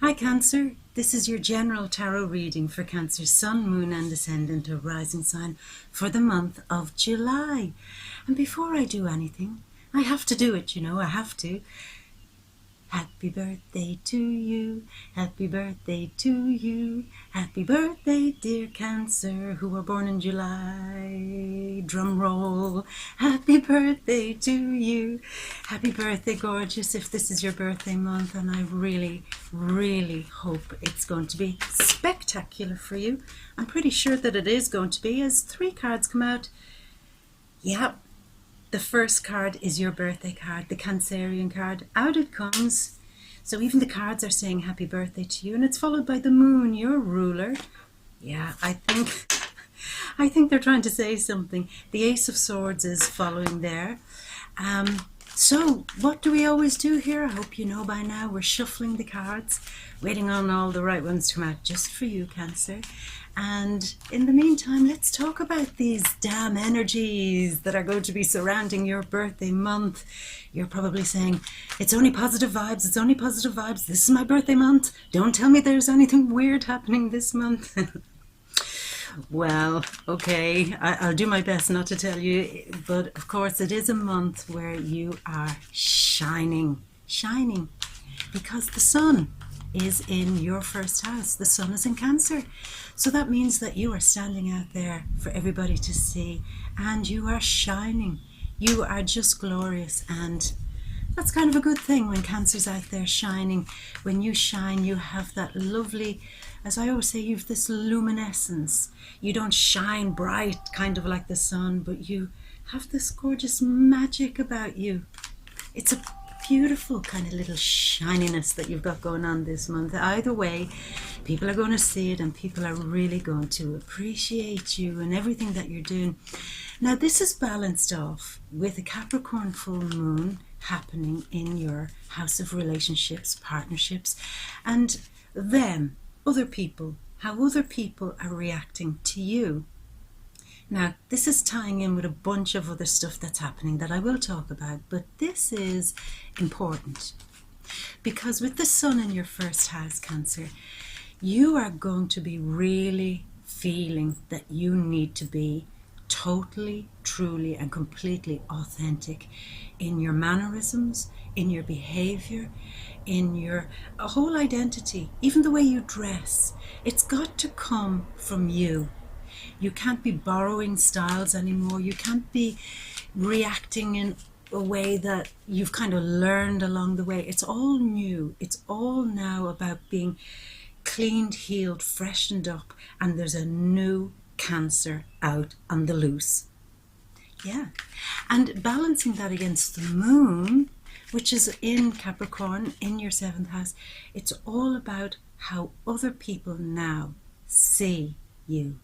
Hi Cancer, this is your general tarot reading for Cancer's Sun, Moon and Ascendant or Rising sign for the month of July. And before I do anything, I have to do it, I have to. Happy birthday to you, happy birthday to you, happy birthday dear Cancer who were born in July. Drum roll. Happy birthday to you, happy birthday gorgeous if this is your birthday month, and I really hope it's going to be spectacular for you. I'm pretty sure that it is going to be, as 3 cards come out. Yep. The first card is your birthday card, the Cancerian card. Out it comes. So even the cards are saying happy birthday to you, and it's followed by the moon, your ruler. Yeah, I think they're trying to say something. The Ace of Swords is following there. So what do we always do here? I hope you know by now. We're shuffling the cards, waiting on all the right ones to come out just for you, Cancer. And in the meantime, let's talk about these damn energies that are going to be surrounding your birthday month. You're probably saying, it's only positive vibes, it's only positive vibes. This is my birthday month. Don't tell me there's anything weird happening this month. Well, okay, I'll do my best not to tell you, but of course it is a month where you are shining, because the sun is in your first house. The sun is in Cancer. So that means that you are standing out there for everybody to see, and you are shining. You are just glorious, and that's kind of a good thing when Cancer's out there shining. When you shine, you have that lovely, as I always say, you have this luminescence. You don't shine bright, kind of like the sun, but you have this gorgeous magic about you. It's a beautiful kind of little shininess that you've got going on this month. Either way, people are going to see it, and people are really going to appreciate you and everything that you're doing. Now, this is balanced off with a Capricorn full moon happening in your house of relationships, partnerships, and them, other people, how other people are reacting to you. Now, this is tying in with a bunch of other stuff that's happening that I will talk about, but this is important because with the sun in your first house, Cancer, you are going to be really feeling that you need to be totally, truly, and completely authentic in your mannerisms, in your behavior, in your whole identity, even the way you dress. It's got to come from you. You can't be borrowing styles anymore. You can't be reacting in a way that you've kind of learned along the way. It's all new. It's all now about being cleaned, healed, freshened up, and there's a new Cancer out on the loose. Yeah. And balancing that against the moon, which is in Capricorn, in your 7th house, it's all about how other people now see you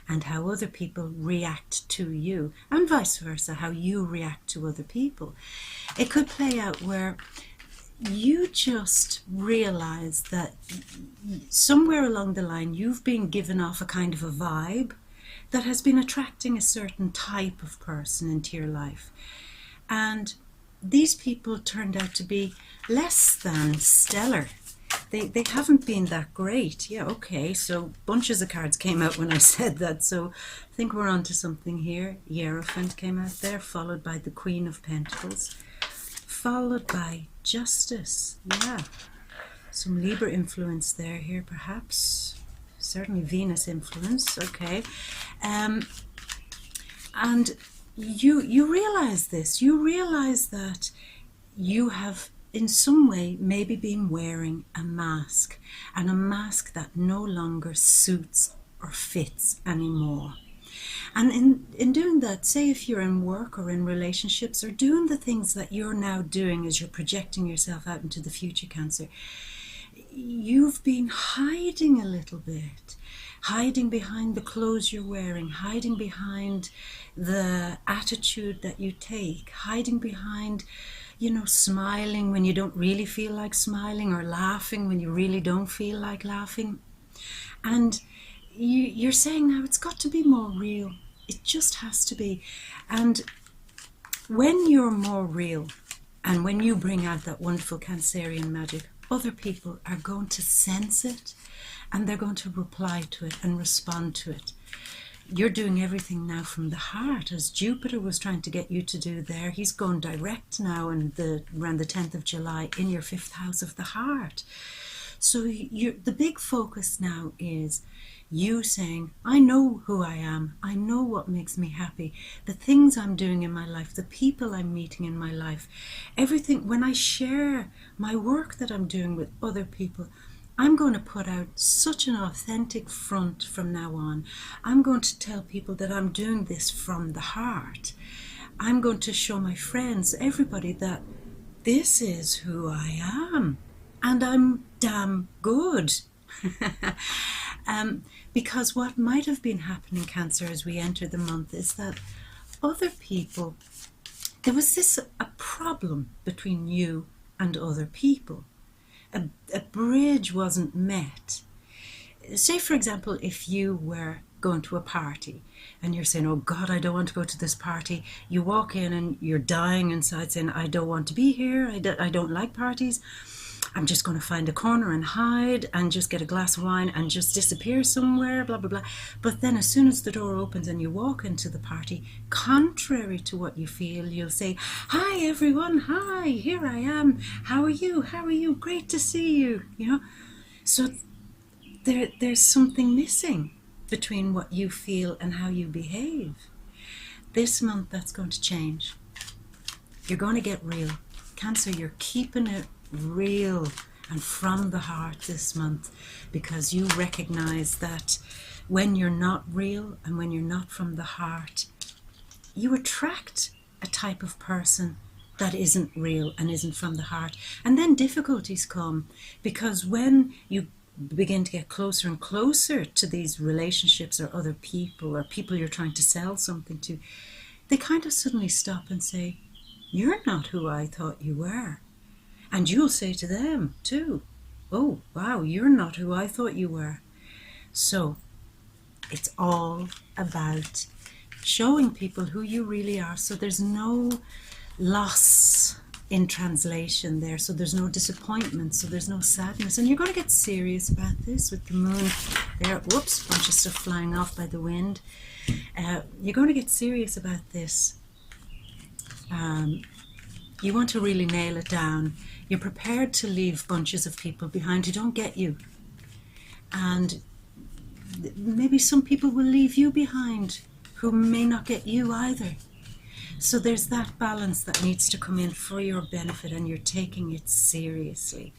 and how other people react to you, and vice versa, how you react to other people. It could play out where you just realize that somewhere along the line you've been given off a kind of a vibe that has been attracting a certain type of person into your life. And these people turned out to be less than stellar. They haven't been that great. Yeah, okay, so bunches of cards came out when I said that, so I think we're on to something here. Hierophant came out there, followed by the Queen of Pentacles, followed by Justice. Yeah, some Libra influence here perhaps, certainly Venus influence. Okay, and you realize this. You realize that you have in some way maybe been wearing a mask, and a mask that no longer suits or fits anymore. And in doing that, say if you're in work or in relationships or doing the things that you're now doing as you're projecting yourself out into the future, Cancer, you've been hiding a little bit, hiding behind the clothes you're wearing, hiding behind the attitude that you take, hiding behind, smiling when you don't really feel like smiling, or laughing when you really don't feel like laughing. And you're saying now it's got to be more real. It just has to be. And when you're more real, and when you bring out that wonderful Cancerian magic, other people are going to sense it and they're going to reply to it and respond to it. You're doing everything now from the heart, as Jupiter was trying to get you to do there. He's going direct now around the 10th of July in your 5th house of the heart. So the big focus now is you saying, I know who I am. I know what makes me happy. The things I'm doing in my life, the people I'm meeting in my life, everything. When I share my work that I'm doing with other people, I'm going to put out such an authentic front from now on. I'm going to tell people that I'm doing this from the heart. I'm going to show my friends, everybody, that this is who I am. And I'm damn good. Because what might have been happening, Cancer, as we enter the month is that other people, there was a problem between you and other people. A bridge wasn't met. Say, for example, if you were going to a party and you're saying, oh God, I don't want to go to this party. You walk in and you're dying inside saying, I don't want to be here. I don't like parties. I'm just going to find a corner and hide and just get a glass of wine and just disappear somewhere, blah, blah, blah. But then as soon as the door opens and you walk into the party, contrary to what you feel, you'll say, hi, everyone. Hi, here I am. How are you? How are you? Great to see you. You know, so there's something missing between what you feel and how you behave. This month, that's going to change. You're going to get real. Cancer, you're keeping it real and from the heart this month, because you recognize that when you're not real and when you're not from the heart, you attract a type of person that isn't real and isn't from the heart. And then difficulties come, because when you begin to get closer and closer to these relationships or other people or people you're trying to sell something to, they kind of suddenly stop and say, you're not who I thought you were. And you'll say to them too, oh, wow, you're not who I thought you were. So it's all about showing people who you really are. So there's no loss in translation there. So there's no disappointment. So there's no sadness. And you're going to get serious about this with the moon there. Whoops, bunch of stuff flying off by the wind. You're going to get serious about this. You want to really nail it down. You're prepared to leave bunches of people behind who don't get you. And maybe some people will leave you behind who may not get you either. So there's that balance that needs to come in for your benefit, and you're taking it seriously.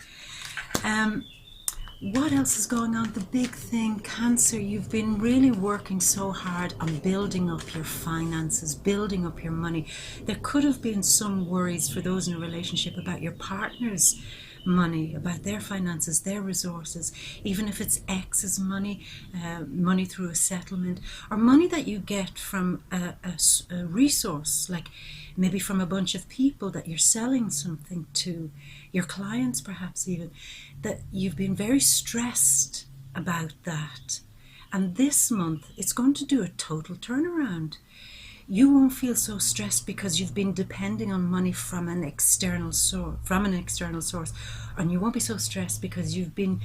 What else is going on? The big thing, Cancer, you've been really working so hard on building up your finances, building up your money. There could have been some worries for those in a relationship about your partner's money, about their finances, their resources, even if it's ex's money, money through a settlement, or money that you get from a resource, like maybe from a bunch of people that you're selling something to, your clients perhaps even, that you've been very stressed about that. And this month, it's going to do a total turnaround. You won't feel so stressed because you've been depending on money from an external source, and you won't be so stressed because you've been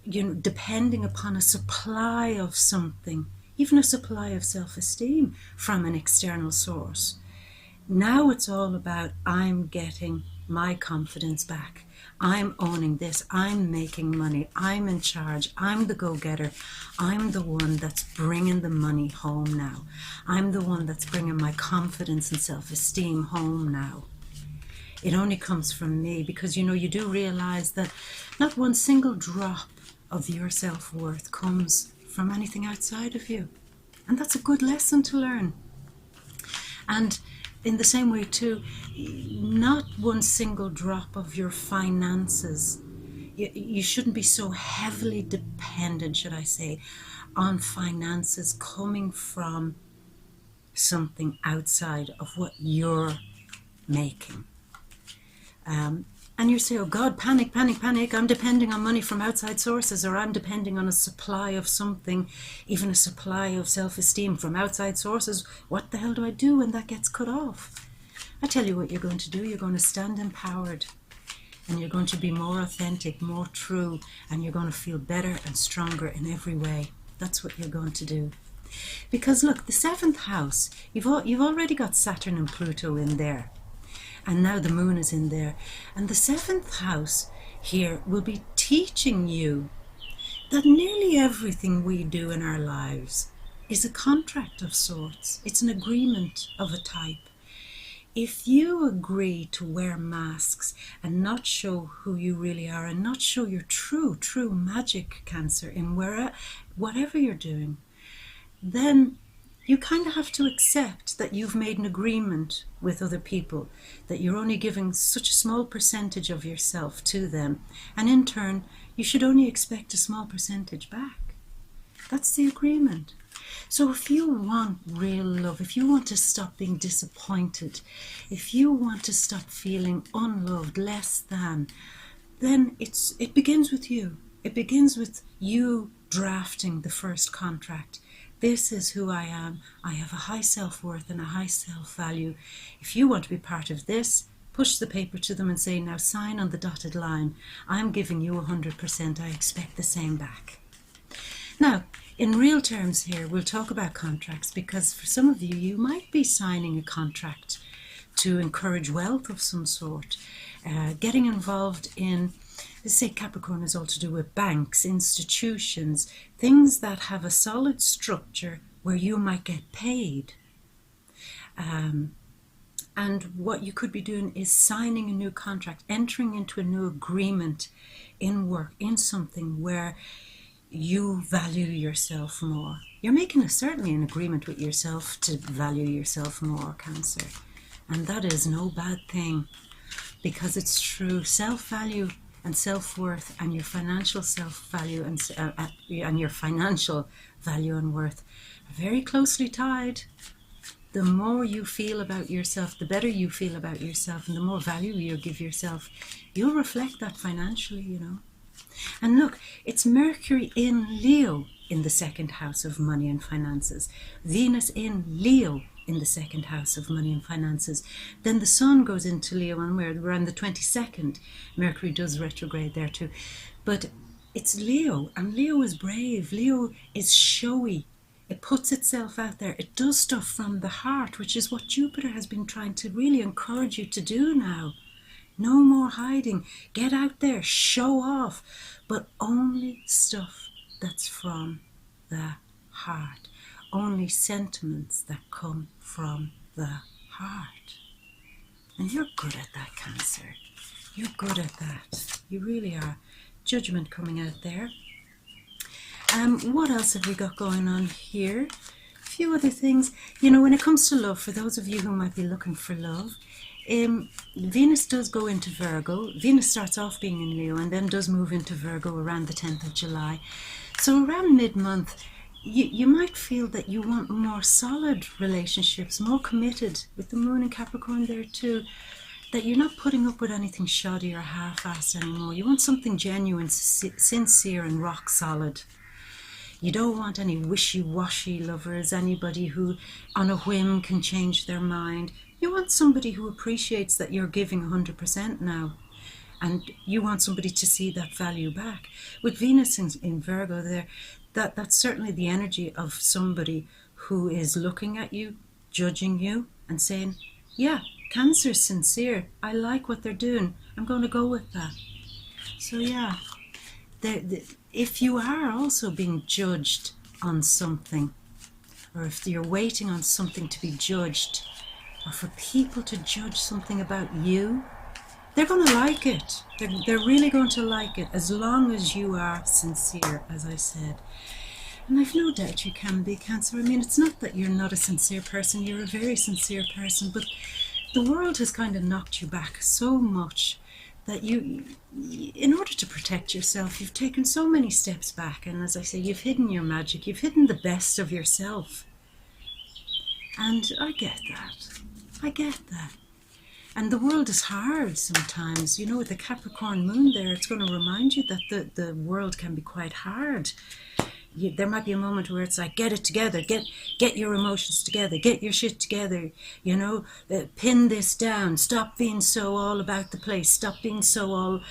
depending upon a supply of something, even a supply of self-esteem from an external source. Now it's all about, I'm getting my confidence back. I'm owning this. I'm making money. I'm in charge. I'm the go-getter. I'm the one that's bringing the money home now. I'm the one that's bringing my confidence and self-esteem home now. It only comes from me, because you do realize that not one single drop of your self-worth comes from anything outside of you. And that's a good lesson to learn. And in the same way too, not one single drop of your finances. You shouldn't be so heavily dependent, should I say, on finances coming from something outside of what you're making. And you say, oh God, panic, panic, panic. I'm depending on money from outside sources, or I'm depending on a supply of something, even a supply of self-esteem from outside sources. What the hell do I do when that gets cut off? I tell you what you're going to do. You're going to stand empowered. and you're going to be more authentic, more true, and you're going to feel better and stronger in every way. That's what you're going to do. Because look, the 7th house, you've already got Saturn and Pluto in there, and now the moon is in there, and the 7th house here will be teaching you that nearly everything we do in our lives is a contract of sorts. It's an agreement of a type. If you agree to wear masks and not show who you really are and not show your true magic, Cancer, in whatever you're doing, then you kind of have to accept that you've made an agreement with other people, that you're only giving such a small percentage of yourself to them, and in turn you should only expect a small percentage back. That's the agreement. So if you want real love, if you want to stop being disappointed, if you want to stop feeling unloved, less than, then it begins with you. It begins with you drafting the first contract. This is who I am. I have a high self-worth and a high self-value. If you want to be part of this, push the paper to them and say, now sign on the dotted line. I'm giving you 100%. I expect the same back. Now, in real terms here, we'll talk about contracts, because for some of you, you might be signing a contract to encourage wealth of some sort, getting involved in, let's say Capricorn is all to do with banks, institutions, things that have a solid structure where you might get paid. And what you could be doing is signing a new contract, entering into a new agreement in work, in something where you value yourself more. You're making certainly an agreement with yourself to value yourself more, Cancer. And that is no bad thing, because it's true. Self-value and self-worth and your financial self-value and your financial value and worth are very closely tied. The more you feel about yourself, the better you feel about yourself, and the more value you give yourself, you'll reflect that financially, you know. And look, it's Mercury in Leo in the 2nd house of money and finances, Venus in Leo in the 2nd house of money and finances. Then the Sun goes into Leo, and we're on the 22nd. Mercury does retrograde there too. But it's Leo, and Leo is brave. Leo is showy. It puts itself out there. It does stuff from the heart, which is what Jupiter has been trying to really encourage you to do now. No more hiding. Get out there, show off, but only stuff that's from the heart. Only sentiments that come from the heart. And you're good at that, Cancer. You're good at that. You really are. Judgment coming out there. What else have we got going on here? A few other things. You know, when it comes to love, for those of you who might be looking for love, Venus does go into Virgo. Venus starts off being in Leo and then does move into Virgo around the 10th of July. So around mid-month, you might feel that you want more solid relationships, more committed, with the moon in Capricorn there too, that you're not putting up with anything shoddy or half-assed anymore. You want something genuine, sincere and rock solid. You don't want any wishy-washy lovers, anybody who on a whim can change their mind. You want somebody who appreciates that you're giving 100% now, and you want somebody to see that value back. With Venus in Virgo there, that's certainly the energy of somebody who is looking at you, judging you, and saying, yeah, Cancer's sincere. I like what they're doing. I'm going to go with that. So yeah, if you are also being judged on something, or if you're waiting on something to be judged, or for people to judge something about you, they're going to like it. They're really going to like it, as long as you are sincere, as I said. And I've no doubt you can be, Cancer. I mean, it's not that you're not a sincere person. You're a very sincere person, but the world has kind of knocked you back so much that you, in order to protect yourself, you've taken so many steps back. And as I say, you've hidden your magic. You've hidden the best of yourself. And I get that. I get that. And the world is hard sometimes. You know, with the Capricorn moon there, it's going to remind you that the world can be quite hard. there might be a moment where it's like, get it together, get your emotions together, get your shit together, pin this down, stop being so all about the place, stop being so all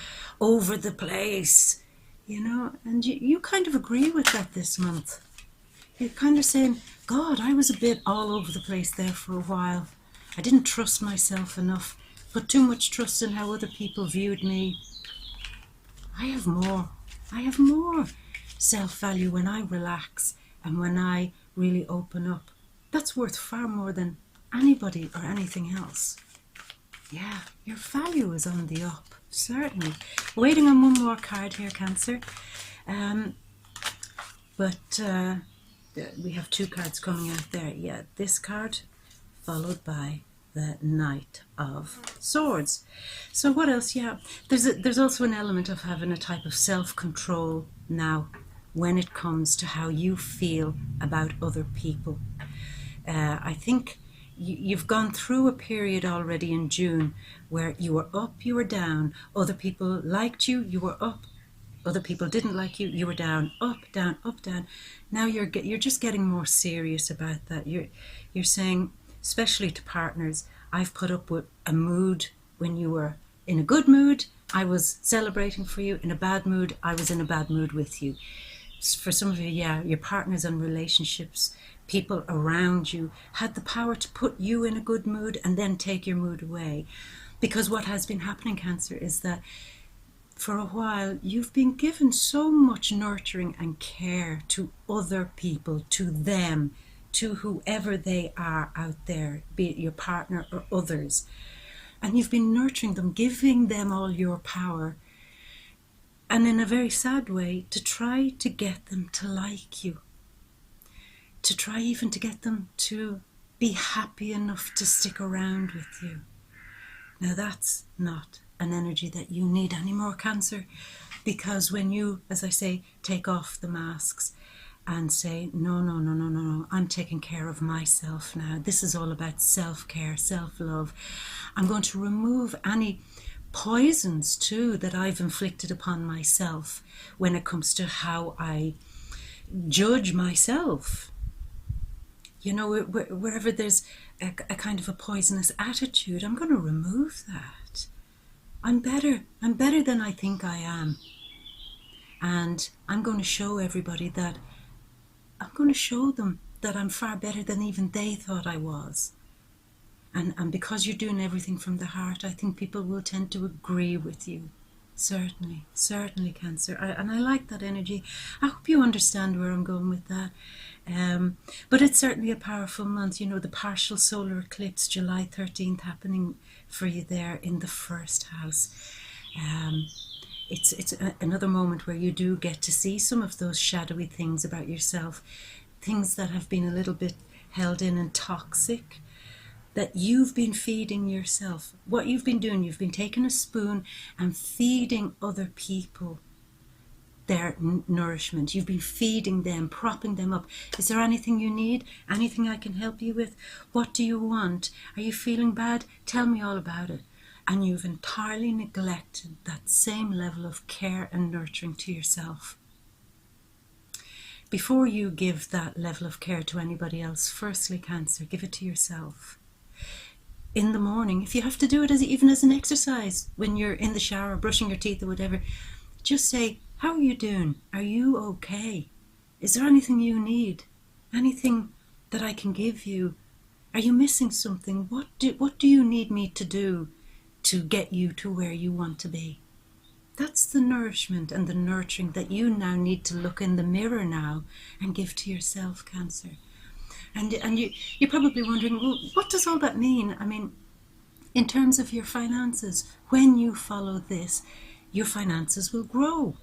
over the place, and you kind of agree with that this month. You're kind of saying, God, I was a bit all over the place there for a while. I didn't trust myself enough, put too much trust in how other people viewed me. I have more self-value when I relax and when I really open up. That's worth far more than anybody or anything else. Yeah, your value is on the up, certainly. Waiting on one more card here, Cancer. But we have 2 cards coming out there. Yeah, this card followed by the Knight of Swords. So what else? Yeah, there's also an element of having a type of self-control now when it comes to how you feel about other people. I think you've gone through a period already in June where you were up, you were down. Other people liked you, you were up. Other people didn't like you, you were down, up, down, up, down. Now you're just getting more serious about that. You're saying, especially to partners, I've put up with a mood when you were in a good mood, I was celebrating for you. In a bad mood, I was in a bad mood with you. For some of you, yeah, your partners and relationships, people around you had the power to put you in a good mood and then take your mood away. Because what has been happening, Cancer, is that for a while you've been given so much nurturing and care to other people, to them, to whoever they are out there, be it your partner or others. And you've been nurturing them, giving them all your power. And in a very sad way, to try to get them to like you. To try even to get them to be happy enough to stick around with you. Now that's not an energy that you need anymore, Cancer. Because when you, as I say, take off the masks and say, no, I'm taking care of myself now. This is all about self-care, self-love. I'm going to remove any poisons too that I've inflicted upon myself when it comes to how I judge myself. Wherever there's a kind of a poisonous attitude, I'm going to remove that. I'm better than I think I am. And I'm going to show everybody that I'm going to show them that I'm far better than even they thought I was. And because you're doing everything from the heart, I think people will tend to agree with you. Certainly, Cancer. And I like that energy. I hope you understand where I'm going with that. But it's certainly a powerful month. The partial solar eclipse, July 13th, happening for you there in the 1st house. It's another moment where you do get to see some of those shadowy things about yourself, things that have been a little bit held in and toxic, that you've been feeding yourself. What you've been doing, you've been taking a spoon and feeding other people their nourishment. You've been feeding them, propping them up. Is there anything you need? Anything I can help you with? What do you want? Are you feeling bad? Tell me all about it. And you've entirely neglected that same level of care and nurturing to yourself. Before you give that level of care to anybody else, firstly, Cancer, give it to yourself. In the morning, if you have to do it even as an exercise, when you're in the shower, brushing your teeth or whatever, just say, how are you doing? Are you okay? Is there anything you need? Anything that I can give you? Are you missing something? What do you need me to do to get you to where you want to be? That's the nourishment and the nurturing that you now need to look in the mirror now and give to yourself, Cancer. And you're probably wondering, well, what does all that mean? I mean, in terms of your finances, when you follow this, your finances will grow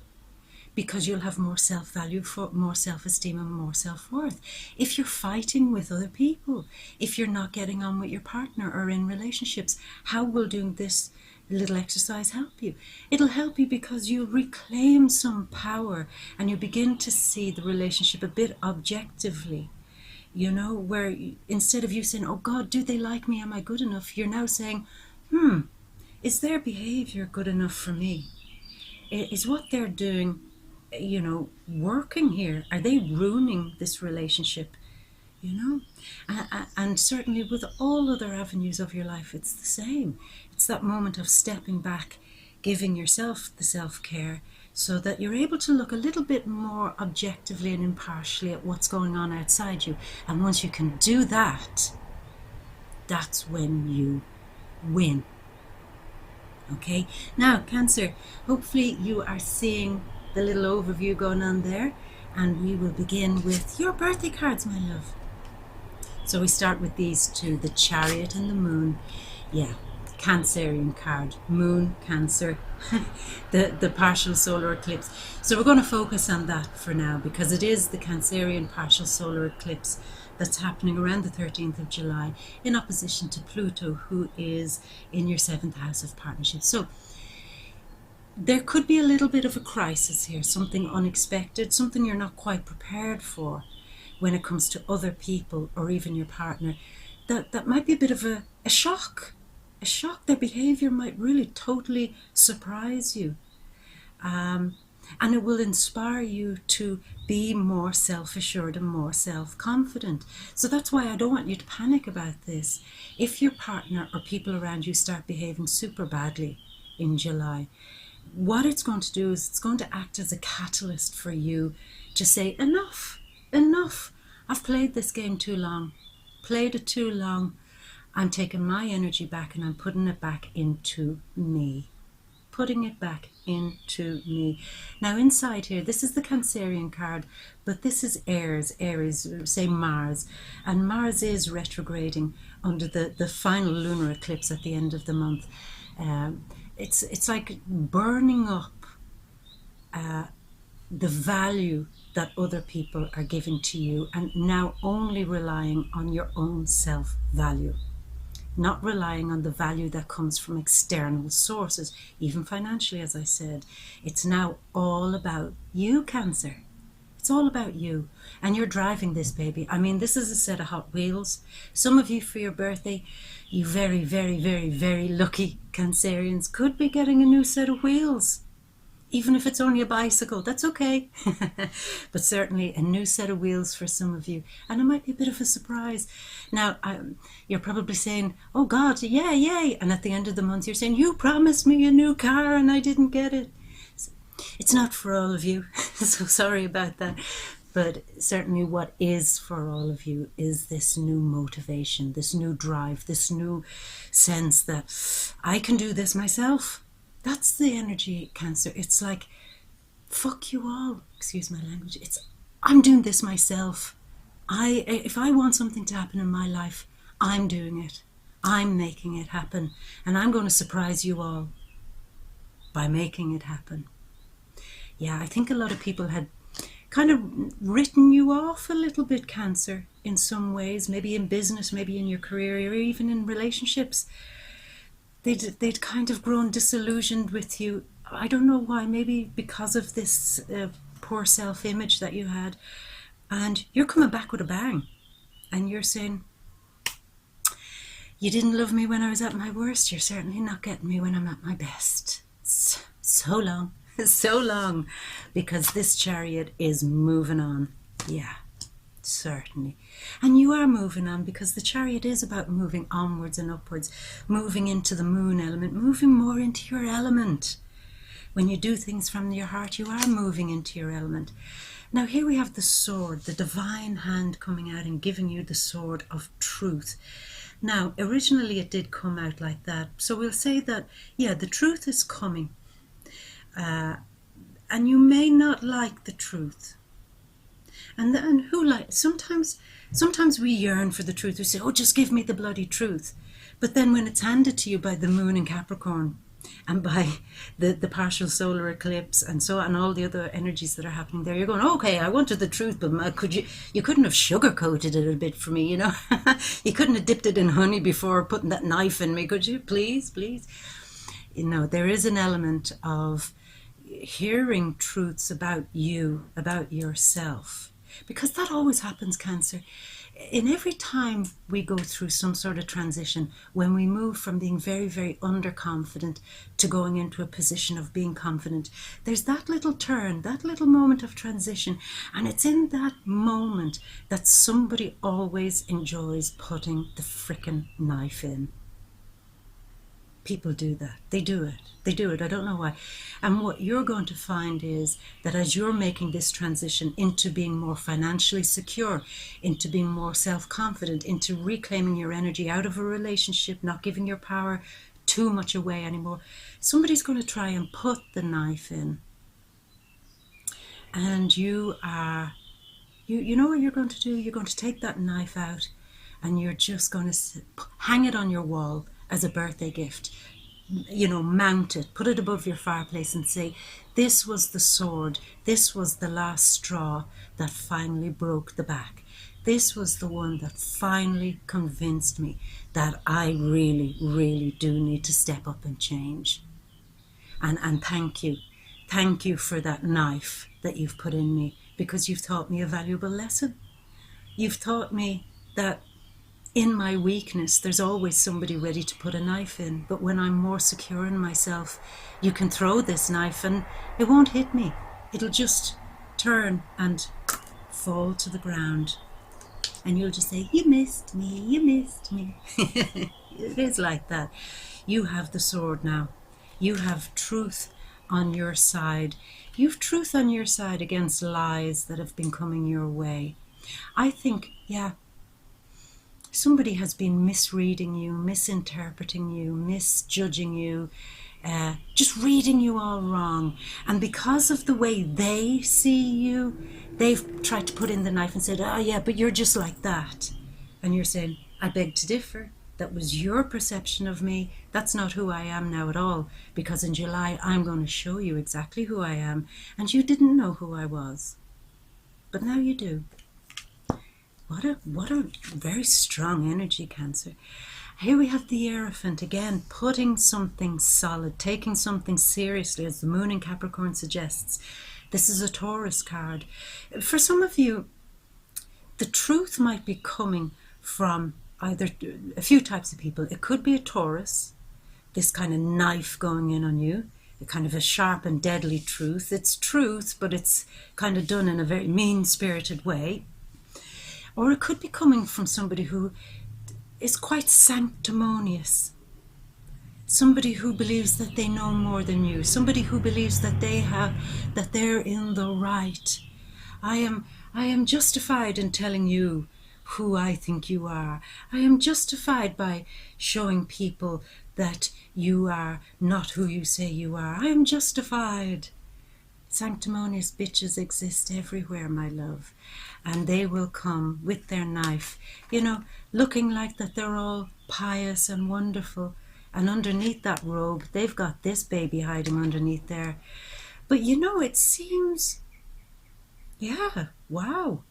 because you'll have more self-value, more self-esteem and more self-worth. If you're fighting with other people, if you're not getting on with your partner or in relationships, how will doing this little exercise help you? It'll help you because you'll reclaim some power and you begin to see the relationship a bit objectively. Where instead of you saying, oh God, do they like me? Am I good enough? You're now saying, is their behavior good enough for me? Is what they're doing working here? Are they ruining this relationship? And certainly with all other avenues of your life, it's the same. It's that moment of stepping back, giving yourself the self-care, so that you're able to look a little bit more objectively and impartially at what's going on outside you. And once you can do that, that's when you win. Okay, now Cancer, hopefully you are seeing the little overview going on there, and we will begin with your birthday cards, my love. So we start with these two, the Chariot and the Moon. Yeah, Cancerian card, Moon, Cancer, the partial solar eclipse. So we're going to focus on that for now, because it is the Cancerian partial solar eclipse that's happening around the 13th of July in opposition to Pluto, who is in your 7th house of partnerships. So there could be a little bit of a crisis here, something unexpected, something you're not quite prepared for when it comes to other people or even your partner. That might be a bit of a shock. A shock. Their behavior might really totally surprise you. And it will inspire you to be more self-assured and more self-confident. So that's why I don't want you to panic about this. If your partner or people around you start behaving super badly in July, what it's going to do is it's going to act as a catalyst for you to say, enough, I've played this game too long, played it too long. I'm taking my energy back and I'm putting it back into me. Putting it back into me. Now inside here, this is the Cancerian card, but this is Aries, say Mars. And Mars is retrograding under the final lunar eclipse at the end of the month. It's like burning up the value that other people are giving to you, and now only relying on your own self-value. Not relying on the value that comes from external sources, even financially, as I said. It's now all about you, Cancer. It's all about you. And you're driving this, baby. I mean, this is a set of Hot Wheels. Some of you, for your birthday, you very, very, very, very lucky Cancerians could be getting a new set of wheels. Even if it's only a bicycle, that's okay. But certainly a new set of wheels for some of you. And it might be a bit of a surprise. Now, you're probably saying, oh God, yeah, yay. And at the end of the month, you're saying, you promised me a new car and I didn't get it. It's not for all of you. So sorry about that. But certainly what is for all of you is this new motivation, this new drive, this new sense that I can do this myself. That's the energy, Cancer. It's like, fuck you all, excuse my language. I'm doing this myself. If I want something to happen in my life, I'm doing it. I'm making it happen. And I'm going to surprise you all by making it happen. Yeah, I think a lot of people had kind of written you off a little bit, Cancer, in some ways, maybe in business, maybe in your career, or even in relationships. They'd kind of grown disillusioned with you. I don't know why, maybe because of this poor self-image that you had. And you're coming back with a bang. And you're saying, you didn't love me when I was at my worst. You're certainly not getting me when I'm at my best. So long, so long. Because this Chariot is moving on. Yeah. Certainly. And you are moving on, because the Chariot is about moving onwards and upwards, moving into the moon element, moving more into your element. When you do things from your heart, you are moving into your element. Now here we have the sword, the divine hand coming out and giving you the sword of truth. Now originally it did come out like that, so we'll say that, yeah, the truth is coming. And you may not like the truth. And who like, sometimes we yearn for the truth. We say, oh, just give me the bloody truth. But then when it's handed to you by the moon in Capricorn and by the partial solar eclipse and so on, all the other energies that are happening there, you're going, okay, I wanted the truth, but you couldn't have sugar-coated it a bit for me, you know? You couldn't have dipped it in honey before putting that knife in me, could you? Please. You know, there is an element of hearing truths about you, about yourself. because that always happens, Cancer. In every time we go through some sort of transition, when we move from being very, very underconfident to going into a position of being confident, there's that little turn, that little moment of transition. And it's in that moment that somebody always enjoys putting the frickin' knife in. People do that. They do it. They do it. I don't know why. And what you're going to find is that as you're making this transition into being more financially secure, into being more self-confident, into reclaiming your energy out of a relationship, not giving your power too much away anymore, somebody's going to try and put the knife in. And you know what you're going to do? You're going to take that knife out and you're just going to hang it on your wall as a birthday gift. Mount it, put it above your fireplace and say, this was the sword, this was the last straw that finally broke the back. This was the one that finally convinced me that I really, really do need to step up and change. And thank you. Thank you for that knife that you've put in me, because you've taught me a valuable lesson. You've taught me that in my weakness, there's always somebody ready to put a knife in. But when I'm more secure in myself, you can throw this knife and it won't hit me. It'll just turn and fall to the ground. And you'll just say, you missed me, you missed me. It is like that. You have the sword now. You have truth on your side. You've truth on your side against lies that have been coming your way. I think, somebody has been misreading you, misinterpreting you, misjudging you, just reading you all wrong. And because of the way they see you, they've tried to put in the knife and said, oh yeah, but you're just like that. And you're saying, I beg to differ. That was your perception of me. That's not who I am now at all. Because in July, I'm going to show you exactly who I am. And you didn't know who I was. But now you do. What a very strong energy, Cancer. Here we have the Hierophant again, putting something solid, taking something seriously, as the Moon in Capricorn suggests. This is a Taurus card. For some of you, the truth might be coming from either a few types of people. It could be a Taurus, this kind of knife going in on you, a kind of a sharp and deadly truth. It's truth, but it's kind of done in a very mean-spirited way. Or it could be coming from somebody who is quite sanctimonious. Somebody who believes that they know more than you. Somebody who believes that they're in the right. I am justified in telling you who I think you are. I am justified by showing people that you are not who you say you are. I am justified. Sanctimonious bitches exist everywhere, my love. And they will come with their knife, looking like that they're all pious and wonderful. And underneath that robe, they've got this baby hiding underneath there. But it seems, wow.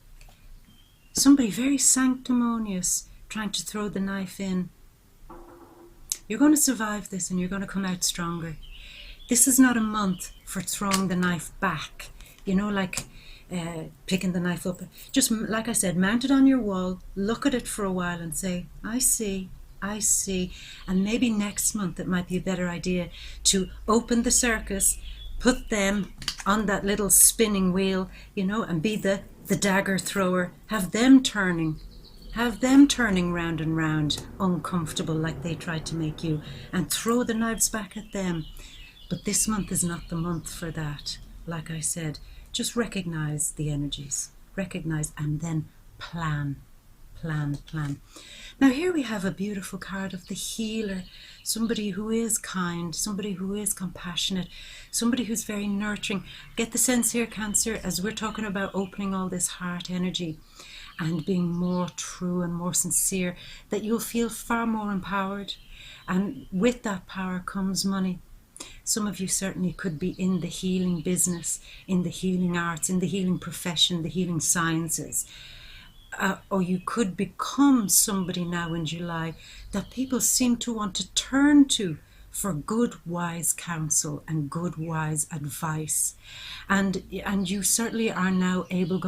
Somebody very sanctimonious trying to throw the knife in. You're going to survive this and you're going to come out stronger. This is not a month for throwing the knife back, picking the knife up. Just like I said, mount it on your wall, look at it for a while and say, I see. And maybe next month it might be a better idea to open the circus, put them on that little spinning wheel, and be the dagger thrower. Have them turning round and round, uncomfortable like they tried to make you, and throw the knives back at them. But this month is not the month for that. Like I said, just recognize the energies. Recognize and then plan. Now here we have a beautiful card of the healer. Somebody who is kind, somebody who is compassionate, somebody who's very nurturing. Get the sense here, Cancer, as we're talking about opening all this heart energy and being more true and more sincere, that you'll feel far more empowered. And with that power comes money. Some of you certainly could be in the healing business, in the healing arts, in the healing profession, the healing sciences. Or you could become somebody now in July that people seem to want to turn to for good, wise counsel and good, wise advice. And you certainly are now you're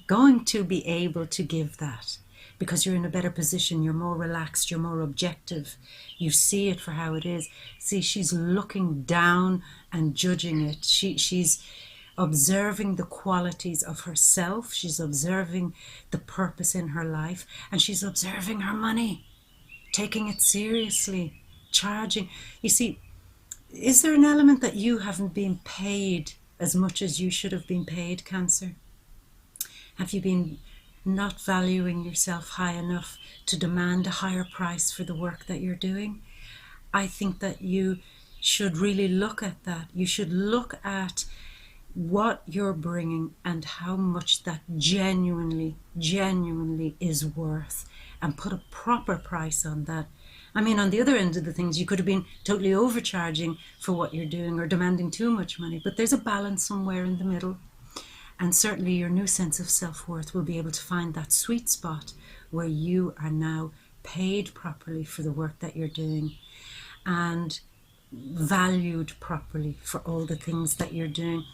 going to be able to give that, because you're in a better position, you're more relaxed, you're more objective, you see it for how it is. See, she's looking down and judging it. She's observing the qualities of herself, she's observing the purpose in her life, and she's observing her money, taking it seriously, charging. You see, is there an element that you haven't been paid as much as you should have been paid, Cancer? Have you been not valuing yourself high enough to demand a higher price for the work that you're doing? I think that you should really look at that. You should look at what you're bringing and how much that genuinely is worth, and put a proper price on that. I mean, on the other end of the things, you could have been totally overcharging for what you're doing or demanding too much money, but there's a balance somewhere in the middle. And certainly your new sense of self-worth will be able to find that sweet spot where you are now paid properly for the work that you're doing and valued properly for all the things that you're doing.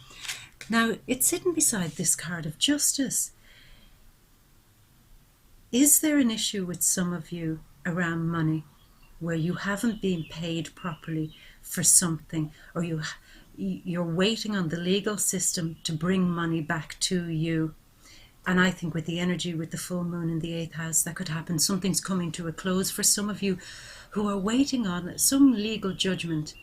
Now, it's sitting beside this card of justice. Is there an issue with some of you around money, where you haven't been paid properly for something, or you're waiting on the legal system to bring money back to you? And I think with the energy, with the full moon in the 8th house, that could happen. Something's coming to a close for some of you who are waiting on some legal judgment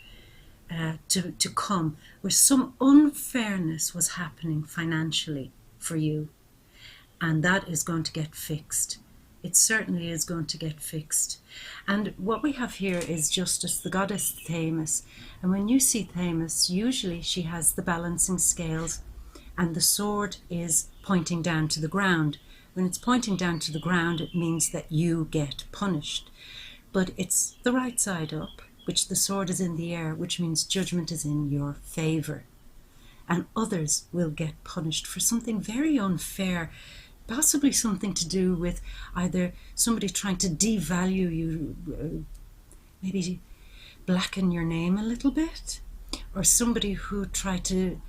to come, where some unfairness was happening financially for you. And that is going to get fixed. It certainly is going to get fixed. And what we have here is Justice, the goddess Themis. And when you see Themis, usually she has the balancing scales and the sword is pointing down to the ground. When it's pointing down to the ground, it means that you get punished. But it's the right side up, which the sword is in the air, which means judgment is in your favor. And others will get punished for something very unfair, possibly something to do with either somebody trying to devalue you, maybe blacken your name a little bit, or somebody who tried to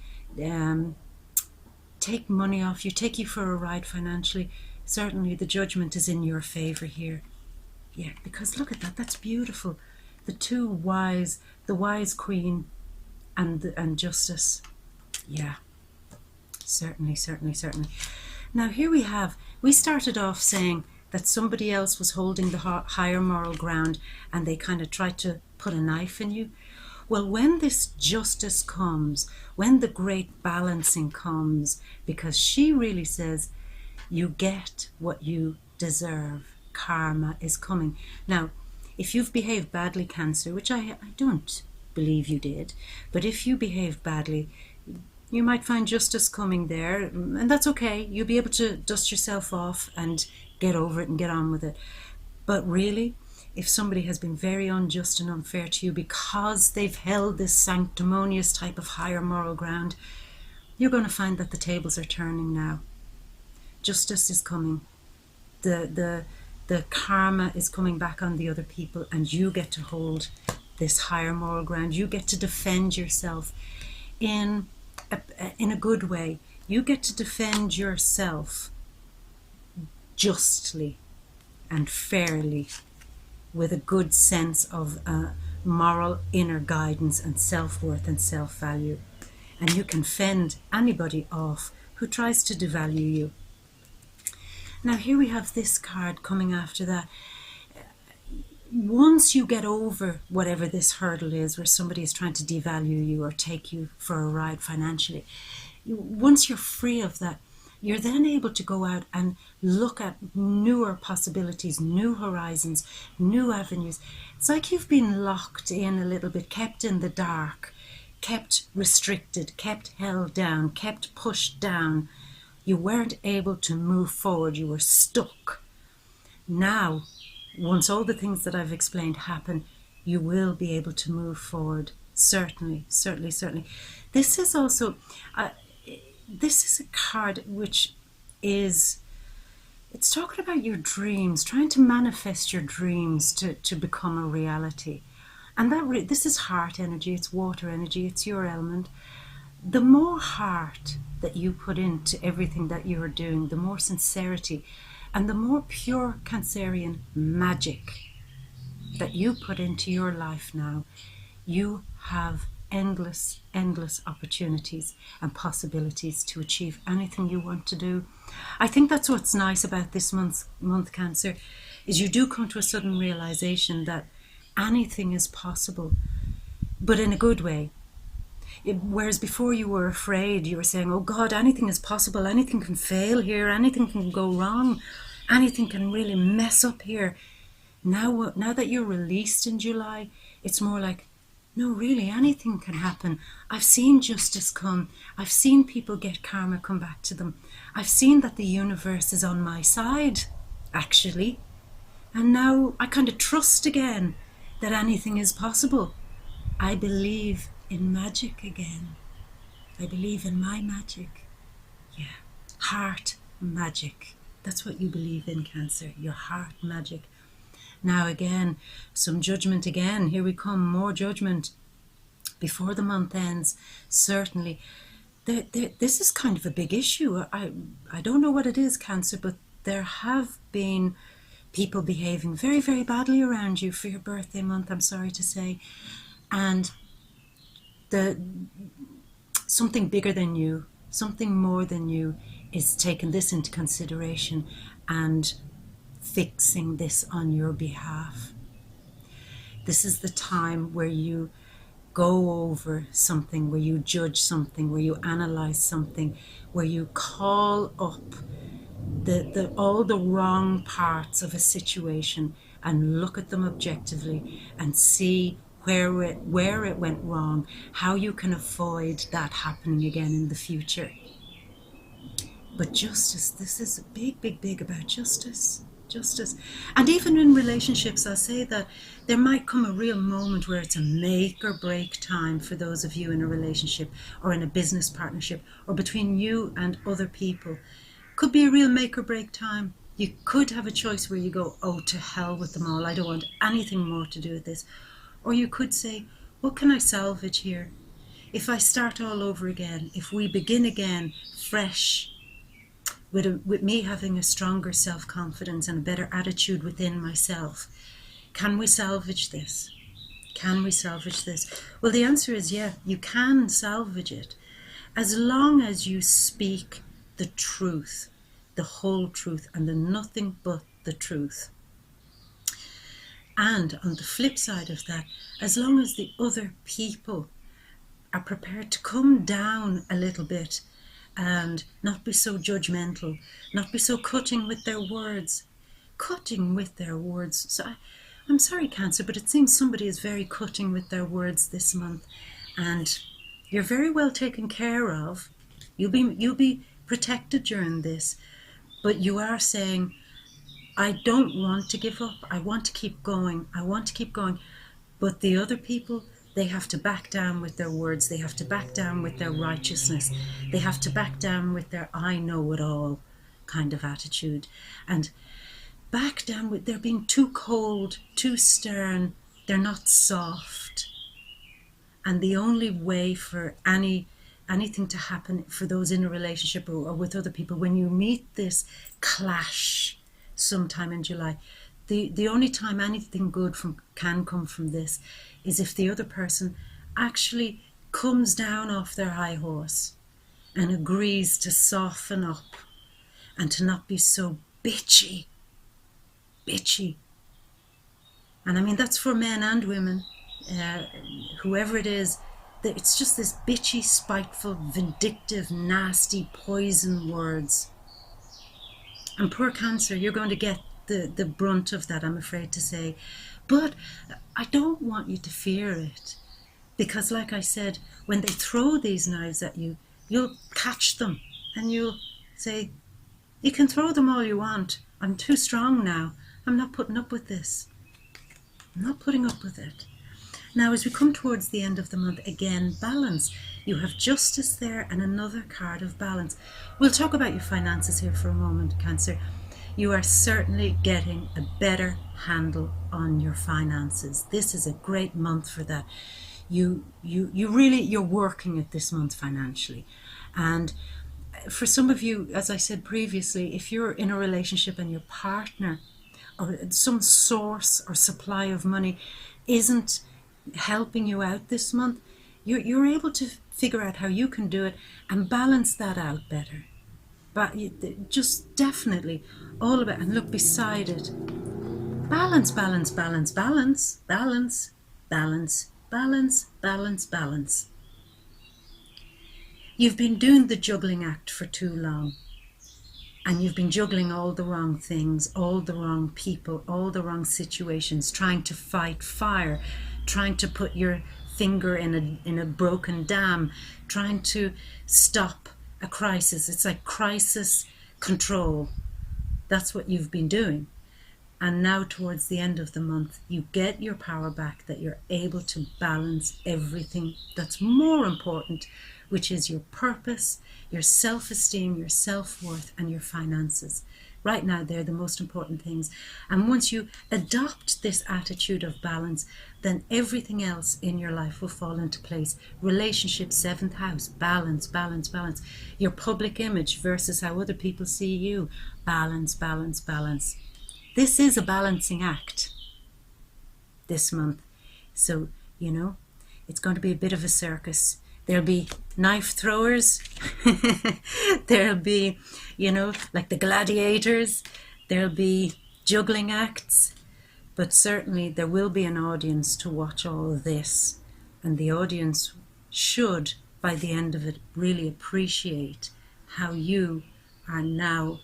take money off you, take you for a ride financially. Certainly the judgment is in your favor here. Yeah, because look at that, that's beautiful. The two wise, the wise queen and justice. Yeah, certainly. Now here we started off saying that somebody else was holding the higher moral ground and they kind of tried to put a knife in you. Well, when this justice comes, when the great balancing comes, because she really says you get what you deserve, karma is coming. Now, if you've behaved badly, Cancer, which I don't believe you did, but if you behave badly, you might find justice coming there, and that's okay. You'll be able to dust yourself off and get over it and get on with it. But really, if somebody has been very unjust and unfair to you because they've held this sanctimonious type of higher moral ground, you're going to find that the tables are turning now. Justice is coming. The karma is coming back on the other people, and you get to hold this higher moral ground. You get to defend yourself in a good way. You get to defend yourself justly and fairly, with a good sense of moral inner guidance and self-worth and self-value. And you can fend anybody off who tries to devalue you. Now here we have this card coming after that. Once you get over whatever this hurdle is, where somebody is trying to devalue you or take you for a ride financially, once you're free of that, you're then able to go out and look at newer possibilities, new horizons, new avenues. It's like you've been locked in a little bit, kept in the dark, kept restricted, kept held down, kept pushed down. You weren't able to move forward, you were stuck. Now, once all the things that I've explained happen, you will be able to move forward. Certainly. This is also, this is a card which is, it's talking about your dreams, trying to manifest your dreams to become a reality. And this is heart energy, it's water energy, it's your element. The more heart that you put into everything that you're doing, the more sincerity and the more pure Cancerian magic that you put into your life now, you have endless opportunities and possibilities to achieve anything you want to do. I think that's what's nice about this month Cancer, is you do come to a sudden realization that anything is possible, but in a good way. Whereas before you were afraid, you were saying, oh God, anything is possible, anything can fail here, anything can go wrong, anything can really mess up here. Now that you're released in July, it's more like, no, really, anything can happen. I've seen justice come. I've seen people get karma come back to them. I've seen that the universe is on my side, actually. And now I kind of trust again that anything is possible. I believe in magic again. I believe in my magic. Yeah, heart magic. That's what you believe in, Cancer, your heart magic. Now again, some judgment again. Here we come, more judgment before the month ends. Certainly, this is kind of a big issue. I don't know what it is, Cancer, but there have been people behaving very, very badly around you for your birthday month, I'm sorry to say. And something bigger than you, something more than you is taking this into consideration and fixing this on your behalf. This is the time where you go over something, where you judge something, where you analyze something, where you call up all the wrong parts of a situation and look at them objectively and see where it went wrong, how you can avoid that happening again in the future. But justice, this is big about justice. And even in relationships, I'll say that there might come a real moment where it's a make or break time for those of you in a relationship or in a business partnership or between you and other people. Could be a real make or break time. You could have a choice where you go, oh, to hell with them all, I don't want anything more to do with this. Or you could say, what can I salvage here? If I start all over again, if we begin again fresh, with me having a stronger self-confidence and a better attitude within myself, can we salvage this? Can we salvage this? Well, the answer is yeah, you can salvage it, as long as you speak the truth, the whole truth, and the nothing but the truth. And on the flip side of that, as long as the other people are prepared to come down a little bit and not be so judgmental, not be so cutting with their words. So I'm sorry, Cancer, but it seems somebody is very cutting with their words this month, and you're very well taken care of. You'll be protected during this, but you are saying, I don't want to give up. I want to keep going. But the other people, they have to back down with their words. They have to back down with their righteousness. They have to back down with their I know it all kind of attitude. And back down with they're being too cold, too stern. They're not soft. And the only way for anything to happen for those in a relationship or with other people, when you meet this clash sometime in July, the only time anything good can come from this is if the other person actually comes down off their high horse and agrees to soften up and to not be so bitchy. And I mean, that's for men and women, whoever it is, that it's just this bitchy, spiteful, vindictive, nasty, poison words. And poor Cancer, you're going to get the brunt of that, I'm afraid to say. But I don't want you to fear it, because like I said, when they throw these knives at you, you'll catch them and you'll say, you can throw them all you want. I'm too strong now. I'm not putting up with this. I'm not putting up with it. Now, as we come towards the end of the month, again, balance. You have justice there and another card of balance. We'll talk about your finances here for a moment, Cancer. You are certainly getting a better handle on your finances. This is a great month for that. You're working at this month financially. And for some of you, as I said previously, if you're in a relationship and your partner or some source or supply of money isn't helping you out this month, you're able to figure out how you can do it and balance that out better. But just definitely all about, and look beside it, balance, balance, balance, balance, balance, balance, balance, balance, balance. You've been doing the juggling act for too long, and you've been juggling all the wrong things, all the wrong people, all the wrong situations, trying to fight fire, trying to put your finger in a broken dam, trying to stop a crisis. It's like crisis control. That's what you've been doing. And now towards the end of the month, you get your power back, that you're able to balance everything that's more important, which is your purpose, your self-esteem, your self-worth, and your finances. Right now, they're the most important things. And once you adopt this attitude of balance, then everything else in your life will fall into place. Relationships, 7th house, balance, balance, balance. Your public image versus how other people see you, balance, balance, balance. This is a balancing act this month. So, it's going to be a bit of a circus. There'll be knife throwers. There'll be, like the gladiators. There'll be juggling acts. But certainly there will be an audience to watch all of this. And the audience should, by the end of it, really appreciate how you are now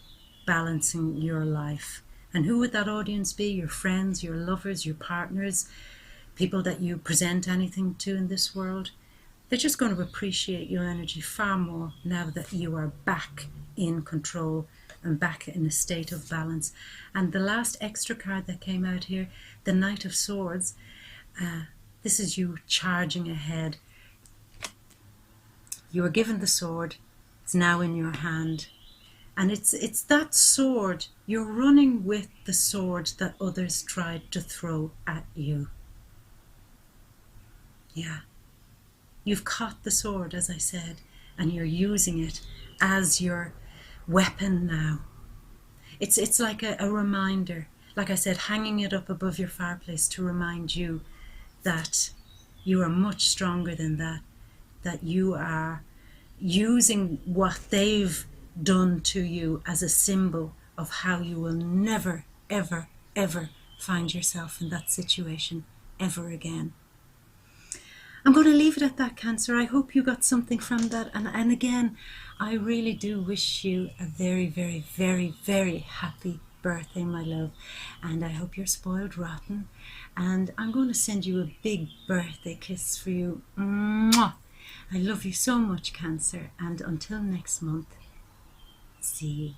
balancing your life. And who would that audience be? Your friends, your lovers, your partners, people that you present anything to in this world. They're just going to appreciate your energy far more now that you are back in control and back in a state of balance. And the last extra card that came out here, the Knight of Swords, this is you charging ahead. You were given the sword. It's now in your hand. And it's that sword. You're running with the sword that others tried to throw at you. Yeah. You've caught the sword, as I said, and you're using it as your weapon now. It's like a reminder, like I said, hanging it up above your fireplace to remind you that you are much stronger than that, that you are using what they've done to you as a symbol of how you will never, ever, ever find yourself in that situation ever again. I'm going to leave it at that, Cancer. I hope you got something from that. And again, I really do wish you a very, very, very, very happy birthday, my love. And I hope you're spoiled rotten. And I'm going to send you a big birthday kiss for you. Mwah! I love you so much, Cancer. And until next month, see you.